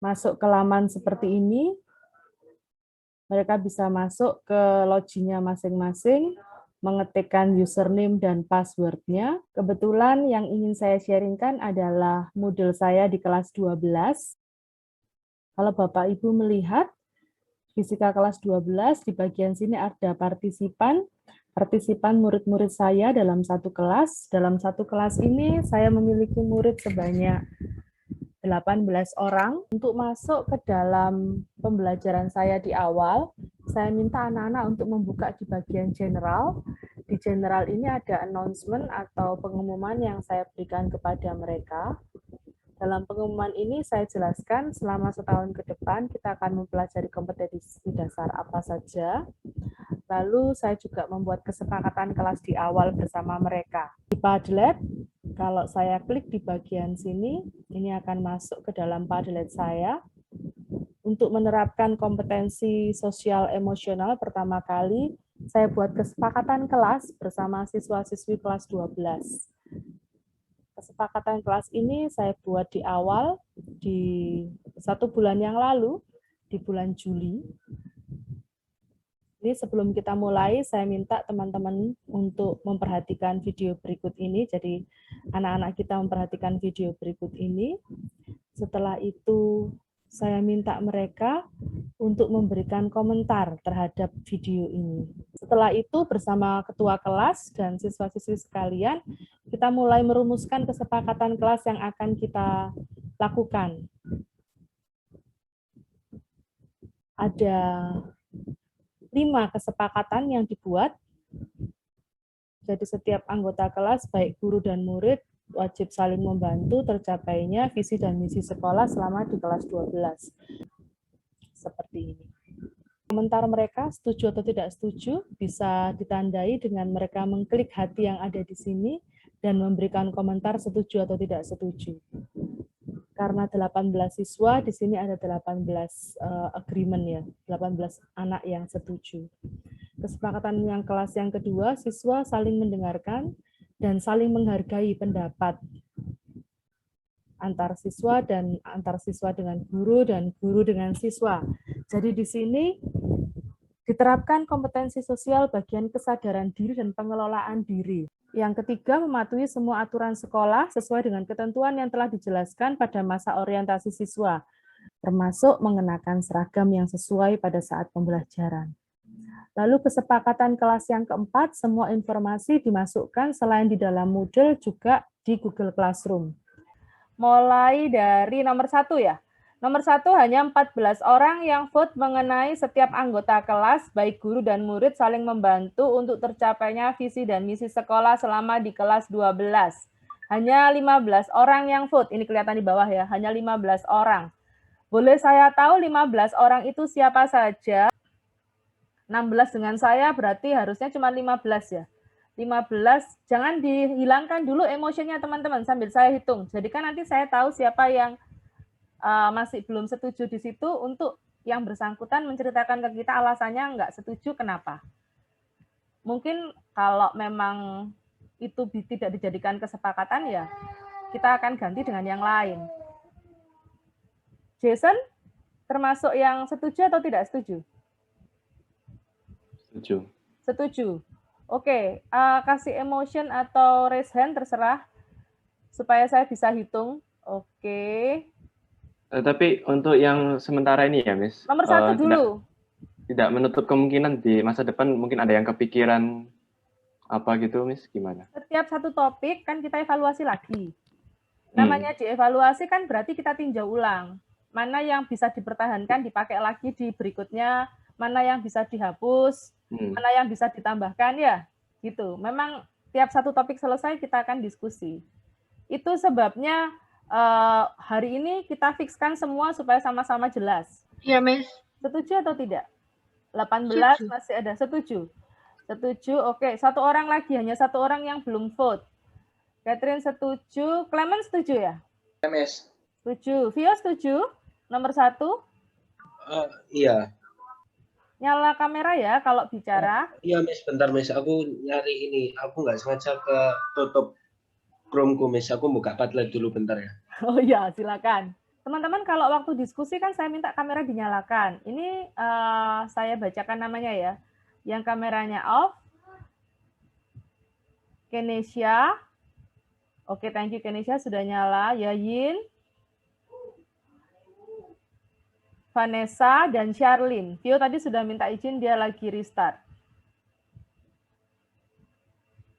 masuk ke laman seperti ini. Mereka bisa masuk ke loginya masing-masing, mengetikkan username dan password-nya. Kebetulan yang ingin saya sharingkan adalah Moodle saya di kelas 12. Kalau Bapak Ibu melihat, fisika kelas 12, di bagian sini ada partisipan murid-murid saya dalam satu kelas. Dalam satu kelas ini saya memiliki murid sebanyak 18 orang. Untuk masuk ke dalam pembelajaran saya di awal, saya minta anak-anak untuk membuka di bagian general. Di general ini ada announcement atau pengumuman yang saya berikan kepada mereka. Dalam pengumuman ini saya jelaskan selama setahun ke depan kita akan mempelajari kompetensi dasar apa saja. Lalu saya juga membuat kesepakatan kelas di awal bersama mereka. Di Padlet, kalau saya klik di bagian sini, ini akan masuk ke dalam Padlet saya. Untuk menerapkan kompetensi sosial emosional pertama kali, saya buat kesepakatan kelas bersama siswa-siswi kelas 12. Kesepakatan kelas ini saya buat di awal, di 1 bulan yang lalu, di bulan Juli. Jadi sebelum kita mulai, saya minta teman-teman untuk memperhatikan video berikut ini. Jadi anak-anak kita memperhatikan video berikut ini. Setelah itu, saya minta mereka untuk memberikan komentar terhadap video ini. Setelah itu, bersama ketua kelas dan siswa-siswi sekalian, kita mulai merumuskan kesepakatan kelas yang akan kita lakukan. Ada 5 kesepakatan yang dibuat. Jadi setiap anggota kelas, baik guru dan murid, wajib saling membantu tercapainya visi dan misi sekolah selama di kelas 12. Seperti ini. Komentar mereka, setuju atau tidak setuju, bisa ditandai dengan mereka mengklik hati yang ada di sini dan memberikan komentar setuju atau tidak setuju. Karena 18 siswa, di sini ada 18 agreement ya, 18 anak yang setuju. Kesepakatan yang kelas yang kedua, siswa saling mendengarkan dan saling menghargai pendapat antar siswa dan antar siswa dengan guru dan guru dengan siswa. Jadi di sini diterapkan kompetensi sosial bagian kesadaran diri dan pengelolaan diri. Yang ketiga, mematuhi semua aturan sekolah sesuai dengan ketentuan yang telah dijelaskan pada masa orientasi siswa, termasuk mengenakan seragam yang sesuai pada saat pembelajaran. Lalu kesepakatan kelas yang keempat, semua informasi dimasukkan selain di dalam Moodle juga di Google Classroom. Mulai dari nomor 1 ya. Nomor 1 hanya 14 orang yang vote mengenai setiap anggota kelas, baik guru dan murid saling membantu untuk tercapainya visi dan misi sekolah selama di kelas 12. Hanya 15 orang yang vote, ini kelihatan di bawah ya, hanya 15 orang. Boleh saya tahu 15 orang itu siapa saja? 16 dengan saya berarti harusnya cuma 15 ya. 15, jangan dihilangkan dulu emosinya teman-teman sambil saya hitung. Jadi kan nanti saya tahu siapa yang masih belum setuju di situ untuk yang bersangkutan menceritakan ke kita alasannya nggak setuju kenapa. Mungkin kalau memang itu tidak dijadikan kesepakatan ya kita akan ganti dengan yang lain. Jason, termasuk yang setuju atau tidak setuju? Setuju. Setuju. Oke, kasih emotion atau raise hand terserah supaya saya bisa hitung. Oke. Tapi untuk yang sementara ini ya, Miss. Nomor 1 dulu. Tidak menutup kemungkinan di masa depan mungkin ada yang kepikiran apa gitu, Miss. Gimana? Setiap satu topik kan kita evaluasi lagi. Namanya dievaluasi kan berarti kita tinjau ulang. Mana yang bisa dipertahankan, dipakai lagi di berikutnya, mana yang bisa dihapus, mana yang bisa ditambahkan ya, gitu. Memang tiap satu topik selesai kita akan diskusi. Itu sebabnya hari ini kita fikskan semua supaya sama-sama jelas. Iya, Miss. Setuju atau tidak? 18 setuju. Masih ada setuju. Setuju, oke. 1 orang lagi, hanya 1 orang yang belum vote. Catherine setuju, Clement setuju ya? Ya, Miss. Setuju. Vio setuju? Nomor 1? Iya. Nyala kamera ya kalau bicara. Iya, Miss. Bentar, Miss. Aku nyari ini. Aku nggak sengaja tutup Chrome-ku, Miss. Aku buka Padlet dulu bentar ya. Oh iya, silakan. Teman-teman kalau waktu diskusi kan saya minta kamera dinyalakan. Ini saya bacakan namanya ya. Yang kameranya off. Kenesha. Oke, thank you Kenesha sudah nyala. Yayin. Vanessa dan Charlene. Vio tadi sudah minta izin, dia lagi restart.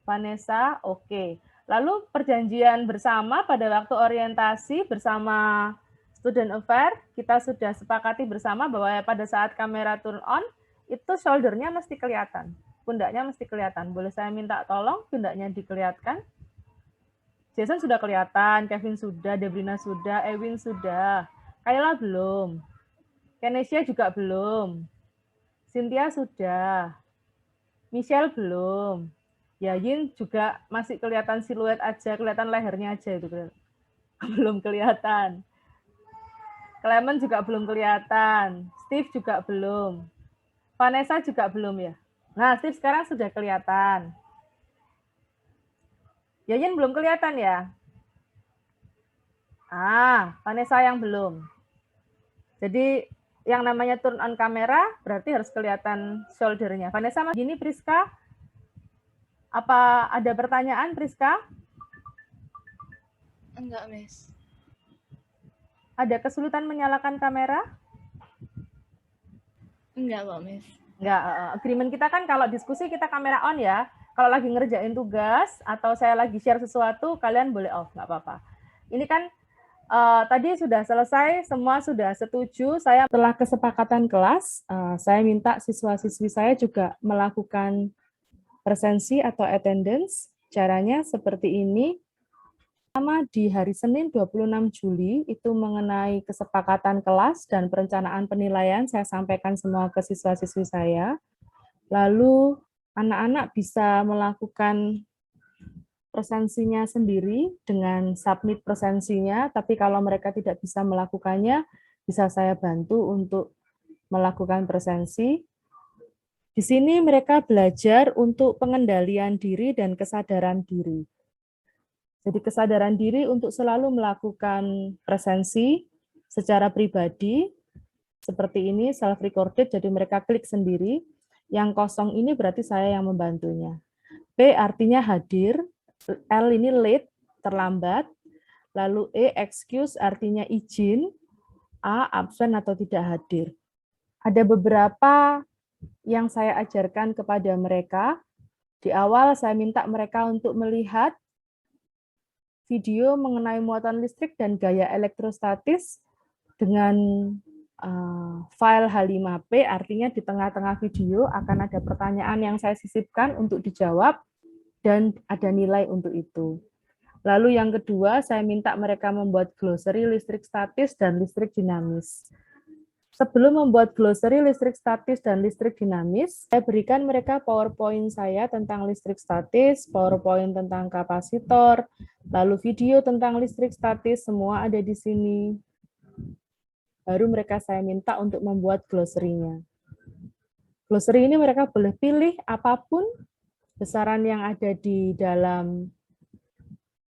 Vanessa, oke. Lalu perjanjian bersama pada waktu orientasi bersama Student Affair, kita sudah sepakati bersama bahwa pada saat kamera turn on, itu shoulder-nya mesti kelihatan. Pundaknya mesti kelihatan. Boleh saya minta tolong pundaknya dikelihatan? Jason sudah kelihatan, Kevin sudah, Debrina sudah, Ewin sudah. Kayla belum. Kenesha juga belum. Cynthia sudah. Michelle belum. Yayin juga masih kelihatan siluet aja, kelihatan lehernya aja itu. Belum kelihatan. Clement juga belum kelihatan. Steve juga belum. Vanessa juga belum ya. Nah, Steve sekarang sudah kelihatan. Yayin belum kelihatan ya? Vanessa yang belum. Jadi yang namanya turn on kamera berarti harus kelihatan shoulder-nya. Vanessa, gini Priska. Apa ada pertanyaan Priska? Enggak, Miss. Ada kesulitan menyalakan kamera? Enggak kok, Miss. Enggak, agreement kita kan kalau diskusi kita kamera on ya. Kalau lagi ngerjain tugas atau saya lagi share sesuatu, kalian boleh off, nggak apa-apa. Ini kan tadi sudah selesai, semua sudah setuju. Saya setelah kesepakatan kelas, saya minta siswa-siswi saya juga melakukan presensi atau attendance. Caranya seperti ini. Pertama di hari Senin 26 Juli itu mengenai kesepakatan kelas dan perencanaan penilaian, saya sampaikan semua ke siswa-siswi saya. Lalu anak-anak bisa melakukan presensinya sendiri dengan submit presensinya, tapi kalau mereka tidak bisa melakukannya, bisa saya bantu untuk melakukan presensi. Di sini mereka belajar untuk pengendalian diri dan kesadaran diri. Jadi kesadaran diri untuk selalu melakukan presensi secara pribadi, seperti ini, self-recorded, jadi mereka klik sendiri. Yang kosong ini berarti saya yang membantunya. P artinya hadir, L ini late, terlambat, lalu E excuse artinya izin, A absen atau tidak hadir. Ada beberapa yang saya ajarkan kepada mereka. Di awal saya minta mereka untuk melihat video mengenai muatan listrik dan gaya elektrostatis dengan file H5P, artinya di tengah-tengah video akan ada pertanyaan yang saya sisipkan untuk dijawab, dan ada nilai untuk itu. Lalu yang kedua, saya minta mereka membuat glossary listrik statis dan listrik dinamis. Sebelum membuat glossary listrik statis dan listrik dinamis, saya berikan mereka PowerPoint saya tentang listrik statis, PowerPoint tentang kapasitor, lalu video tentang listrik statis, semua ada di sini. Baru mereka saya minta untuk membuat glossary-nya. Glossary ini mereka boleh pilih apapun besaran yang ada di dalam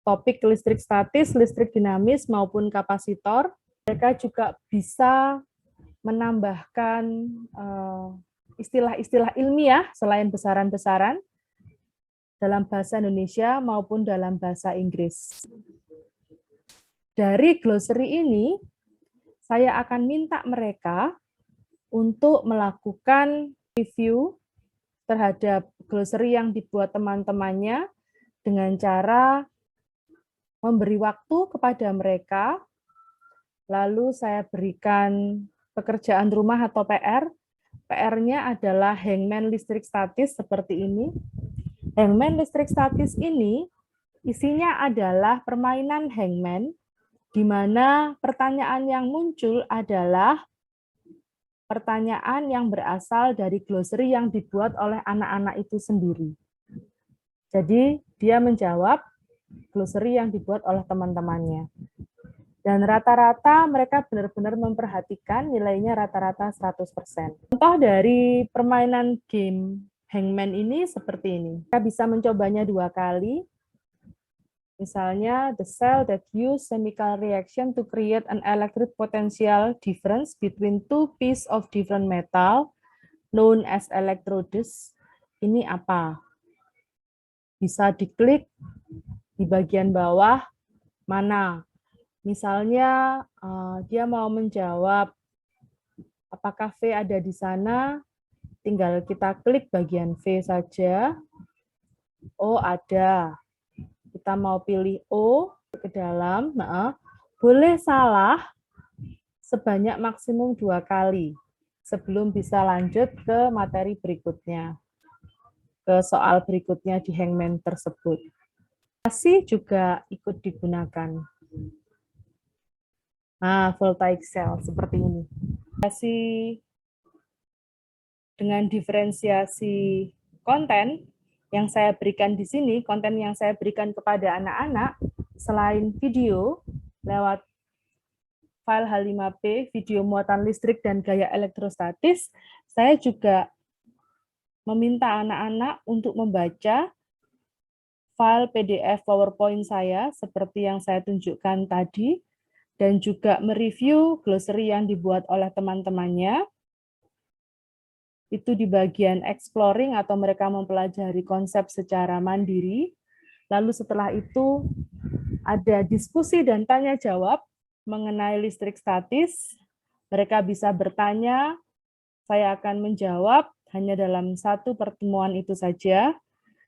topik listrik statis, listrik dinamis, maupun kapasitor. Mereka juga bisa menambahkan istilah-istilah ilmiah selain besaran-besaran dalam bahasa Indonesia maupun dalam bahasa Inggris. Dari glossary ini, saya akan minta mereka untuk melakukan review terhadap glossary yang dibuat teman-temannya dengan cara memberi waktu kepada mereka, lalu saya berikan pekerjaan rumah atau PR. PR-nya adalah hangman listrik statis seperti ini. Hangman listrik statis ini isinya adalah permainan hangman, di mana pertanyaan yang muncul adalah pertanyaan yang berasal dari glossary yang dibuat oleh anak-anak itu sendiri. Jadi dia menjawab glossary yang dibuat oleh teman-temannya. Dan rata-rata mereka benar-benar memperhatikan nilainya rata-rata 100%. Contoh dari permainan game Hangman ini seperti ini. Kita bisa mencobanya 2 kali. Misalnya, the cell that use chemical reaction to create an electric potential difference between two pieces of different metal known as electrodes. Ini apa? Bisa diklik di bagian bawah mana. Misalnya, dia mau menjawab apakah V ada di sana, tinggal kita klik bagian V saja. Oh, ada. Kita mau pilih O ke dalam, boleh salah sebanyak maksimum 2 kali sebelum bisa lanjut ke materi berikutnya, ke soal berikutnya di hangman tersebut. Kasih juga ikut digunakan. Nah, voltaic cell seperti ini. Kasih dengan diferensiasi konten yang saya berikan di sini, konten yang saya berikan kepada anak-anak, selain video lewat file H5P, video muatan listrik dan gaya elektrostatis, saya juga meminta anak-anak untuk membaca file PDF PowerPoint saya, seperti yang saya tunjukkan tadi, dan juga mereview glossary yang dibuat oleh teman-temannya. Itu di bagian exploring atau mereka mempelajari konsep secara mandiri. Lalu setelah itu ada diskusi dan tanya jawab mengenai listrik statis. Mereka bisa bertanya, saya akan menjawab hanya dalam satu pertemuan itu saja.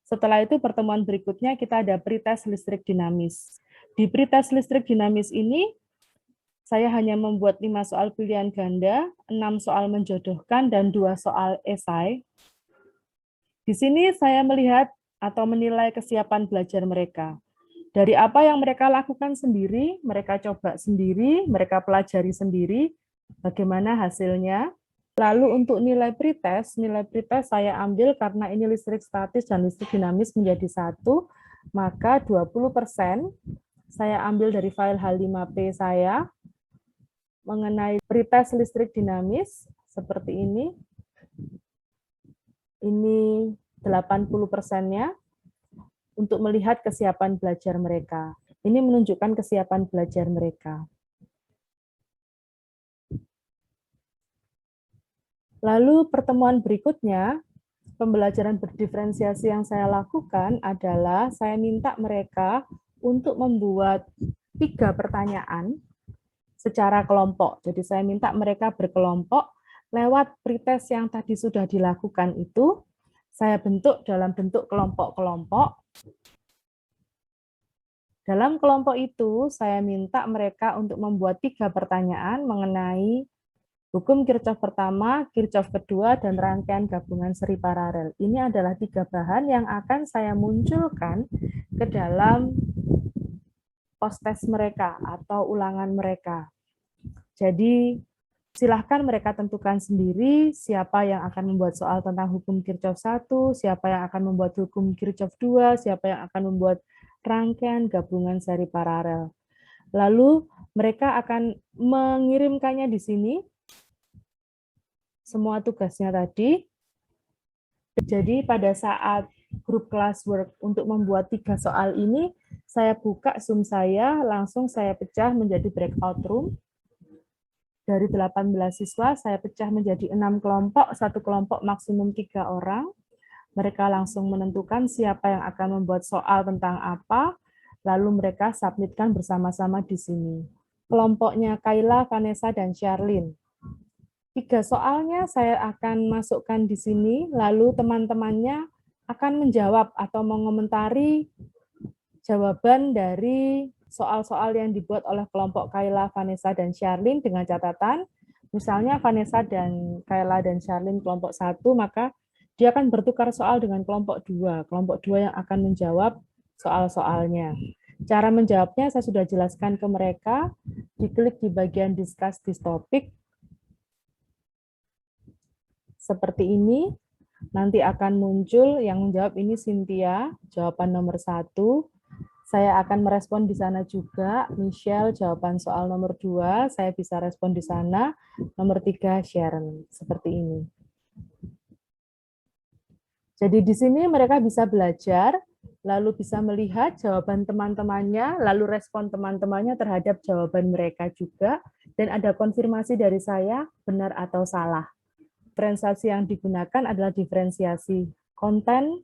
Setelah itu pertemuan berikutnya kita ada pretest listrik dinamis. Di pretest listrik dinamis ini saya hanya membuat 5 soal pilihan ganda, 6 soal menjodohkan, dan 2 soal esai. Di sini saya melihat atau menilai kesiapan belajar mereka. Dari apa yang mereka lakukan sendiri, mereka coba sendiri, mereka pelajari sendiri, bagaimana hasilnya. Lalu untuk nilai pretest saya ambil karena ini listrik statis dan listrik dinamis menjadi satu, maka 20% saya ambil dari file H5P saya, mengenai pretest listrik dinamis seperti ini 80%-nya untuk melihat kesiapan belajar mereka. Ini menunjukkan kesiapan belajar mereka. Lalu pertemuan berikutnya, pembelajaran berdiferensiasi yang saya lakukan adalah saya minta mereka untuk membuat 3 pertanyaan secara kelompok. Jadi saya minta mereka berkelompok lewat pretest yang tadi sudah dilakukan itu, saya bentuk dalam bentuk kelompok-kelompok. Dalam kelompok itu, saya minta mereka untuk membuat 3 pertanyaan mengenai hukum Kirchhoff pertama, Kirchhoff kedua, dan rangkaian gabungan seri paralel. Ini adalah 3 bahan yang akan saya munculkan ke dalam post-test mereka atau ulangan mereka. Jadi, silahkan mereka tentukan sendiri siapa yang akan membuat soal tentang hukum Kirchhoff 1, siapa yang akan membuat hukum Kirchhoff 2, siapa yang akan membuat rangkaian gabungan seri paralel. Lalu, mereka akan mengirimkannya di sini, semua tugasnya tadi. Jadi, pada saat grup classwork untuk membuat 3 soal ini, saya buka Zoom saya, langsung saya pecah menjadi breakout room. Dari 18 siswa, saya pecah menjadi 6 kelompok, satu kelompok maksimum 3 orang. Mereka langsung menentukan siapa yang akan membuat soal tentang apa, lalu mereka submitkan bersama-sama di sini. Kelompoknya Kayla, Vanessa, dan Sharlene. 3 soalnya saya akan masukkan di sini, lalu teman-temannya akan menjawab atau mengomentari jawaban dari soal-soal yang dibuat oleh kelompok Kayla, Vanessa, dan Sharlene dengan catatan, misalnya Vanessa dan Kayla dan Sharlene kelompok 1, maka dia akan bertukar soal dengan kelompok 2 yang akan menjawab soal-soalnya. Cara menjawabnya saya sudah jelaskan ke mereka, diklik di bagian discuss this topic, seperti ini, nanti akan muncul yang menjawab ini Cynthia, jawaban nomor 1. Saya akan merespon di sana juga, Michelle, jawaban soal nomor 2, saya bisa respon di sana, nomor 3, Sharon, seperti ini. Jadi di sini mereka bisa belajar lalu bisa melihat jawaban teman-temannya, lalu respon teman-temannya terhadap jawaban mereka juga, dan ada konfirmasi dari saya benar atau salah. Diferensiasi yang digunakan adalah diferensiasi konten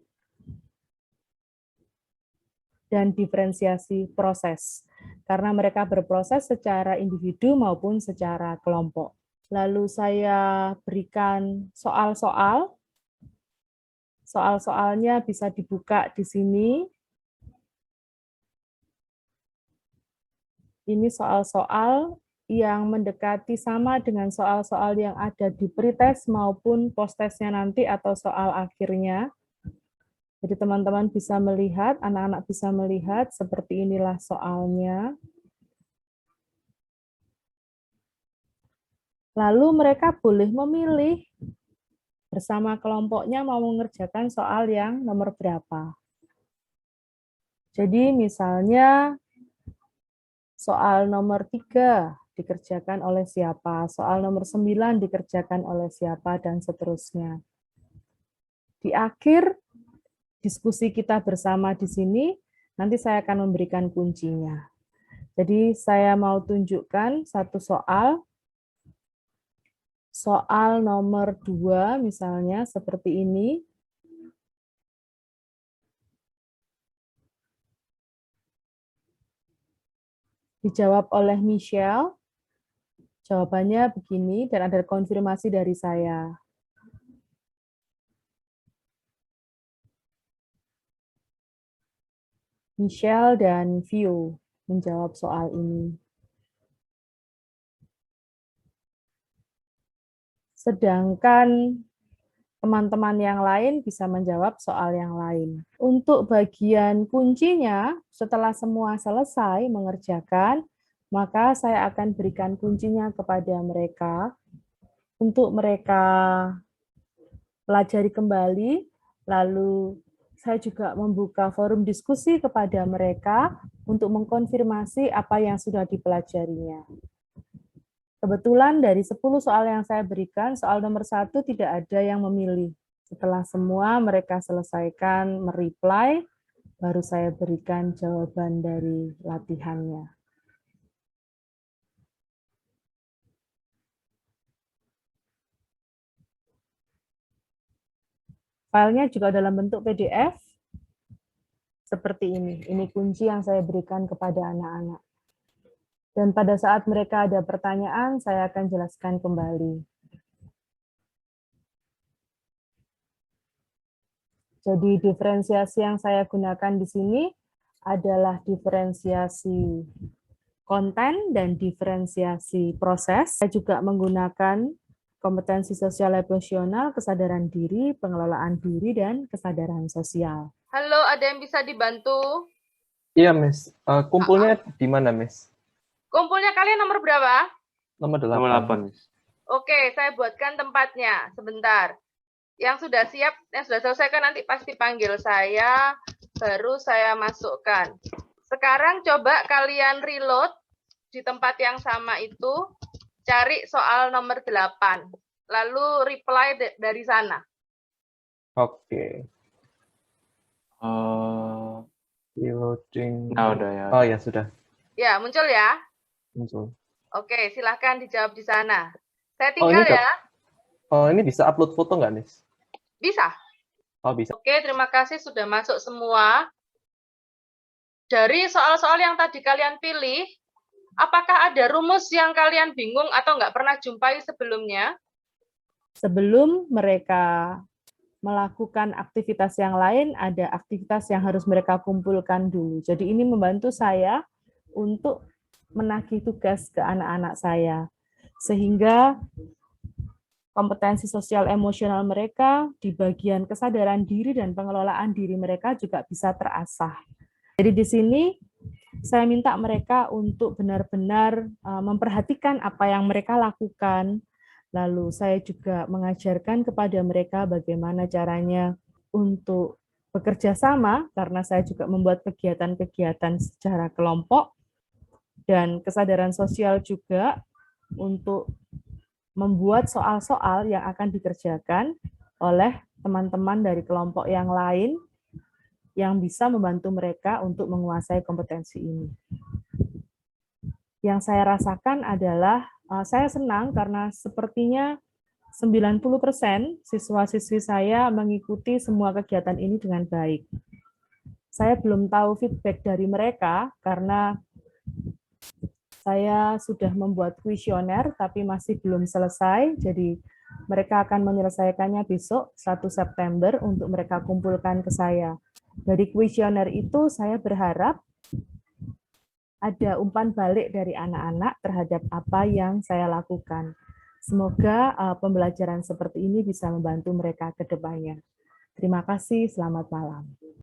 dan diferensiasi proses, karena mereka berproses secara individu maupun secara kelompok. Lalu saya berikan soal-soal. Soal-soalnya bisa dibuka di sini. Ini soal-soal yang mendekati sama dengan soal-soal yang ada di pretest maupun post-testnya nanti atau soal akhirnya. Jadi teman-teman bisa melihat, anak-anak bisa melihat seperti inilah soalnya. Lalu mereka boleh memilih bersama kelompoknya mau mengerjakan soal yang nomor berapa. Jadi misalnya soal nomor 3 dikerjakan oleh siapa, soal nomor 9 dikerjakan oleh siapa, dan seterusnya. Di akhir diskusi kita bersama di sini, nanti saya akan memberikan kuncinya. Jadi saya mau tunjukkan satu soal. Soal nomor 2 misalnya seperti ini. Dijawab oleh Michelle. Jawabannya begini dan ada konfirmasi dari saya. Michelle dan Vio menjawab soal ini. Sedangkan teman-teman yang lain bisa menjawab soal yang lain. Untuk bagian kuncinya, setelah semua selesai mengerjakan, maka saya akan berikan kuncinya kepada mereka untuk mereka pelajari kembali, lalu saya juga membuka forum diskusi kepada mereka untuk mengkonfirmasi apa yang sudah dipelajarinya. Kebetulan dari 10 soal yang saya berikan, soal nomor 1 tidak ada yang memilih. Setelah semua mereka selesaikan mereply, baru saya berikan jawaban dari latihannya. Filenya juga dalam bentuk PDF, seperti ini. Ini kunci yang saya berikan kepada anak-anak. Dan pada saat mereka ada pertanyaan, saya akan jelaskan kembali. Jadi diferensiasi yang saya gunakan di sini adalah diferensiasi konten dan diferensiasi proses. Saya juga menggunakan kompetensi sosial emosional, kesadaran diri, pengelolaan diri, dan kesadaran sosial. Halo, ada yang bisa dibantu? Iya, Miss. Kumpulnya di mana, Miss? Kumpulnya kalian nomor berapa? Nomor 8. Nomor 8. Oke, saya buatkan tempatnya. Sebentar. Yang sudah siap, yang sudah selesai kan nanti pasti panggil saya, baru saya masukkan. Sekarang coba kalian reload di tempat yang sama itu, cari soal nomor 8. Lalu reply dari sana. Oke. Reloading. Nah, udah ya. Oh ya, sudah. Ya, muncul ya? Muncul. Oke, silahkan dijawab di sana. Saya Oh, tinggal ini ya. ini bisa upload foto nggak, Miss? Bisa. Oh, bisa. Oke, terima kasih sudah masuk semua. Dari soal-soal yang tadi kalian pilih, apakah ada rumus yang kalian bingung atau nggak pernah jumpai sebelumnya? Sebelum mereka melakukan aktivitas yang lain, ada aktivitas yang harus mereka kumpulkan dulu. Jadi ini membantu saya untuk menagih tugas ke anak-anak saya. Sehingga kompetensi sosial emosional mereka di bagian kesadaran diri dan pengelolaan diri mereka juga bisa terasah. Jadi di sini saya minta mereka untuk benar-benar memperhatikan apa yang mereka lakukan. Lalu saya juga mengajarkan kepada mereka bagaimana caranya untuk bekerja sama, karena saya juga membuat kegiatan-kegiatan secara kelompok, dan kesadaran sosial juga untuk membuat soal-soal yang akan dikerjakan oleh teman-teman dari kelompok yang lain yang bisa membantu mereka untuk menguasai kompetensi ini. Yang saya rasakan adalah saya senang karena sepertinya 90% siswa-siswi saya mengikuti semua kegiatan ini dengan baik. Saya belum tahu feedback dari mereka karena saya sudah membuat kuesioner tapi masih belum selesai, jadi mereka akan menyelesaikannya besok 1 September untuk mereka kumpulkan ke saya. Dari kuesioner itu saya berharap ada umpan balik dari anak-anak terhadap apa yang saya lakukan. Semoga pembelajaran seperti ini bisa membantu mereka ke depannya. Terima kasih, selamat malam.